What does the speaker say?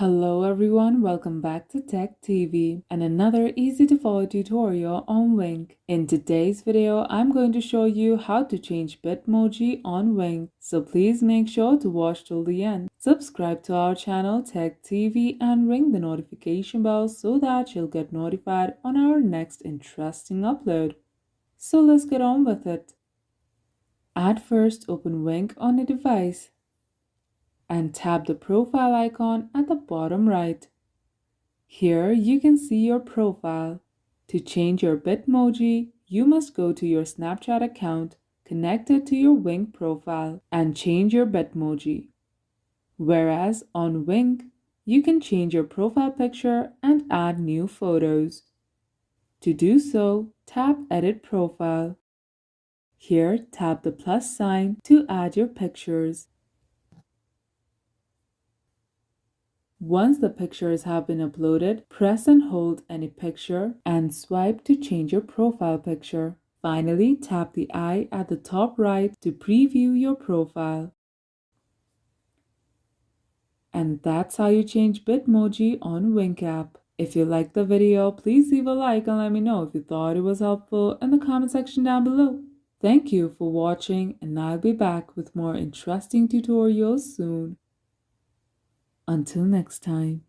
Hello everyone, welcome back to Tech TV and another easy to follow tutorial on Wink. In today's video, I'm going to show you how to change Bitmoji on Wink, so please make sure to watch till the end. Subscribe to our channel Tech TV and ring the notification bell so that you'll get notified on our next interesting upload. So let's get on with it. At first, open Wink on a device and tap the profile icon at the bottom right. Here you can see your profile. To change your Bitmoji, you must go to your Snapchat account connected to your Wink profile and change your Bitmoji. Whereas on Wink, you can change your profile picture and add new photos. To do so, tap Edit Profile. Here, tap the plus sign to add your pictures. Once the pictures have been uploaded, press and hold any picture and swipe to change your profile picture. Finally, tap the eye at the top right to preview your profile. And that's how you change Bitmoji on Wink app. If you liked the video, please leave a like and let me know if you thought it was helpful in the comment section down below. Thank you for watching, and I'll be back with more interesting tutorials soon. Until next time.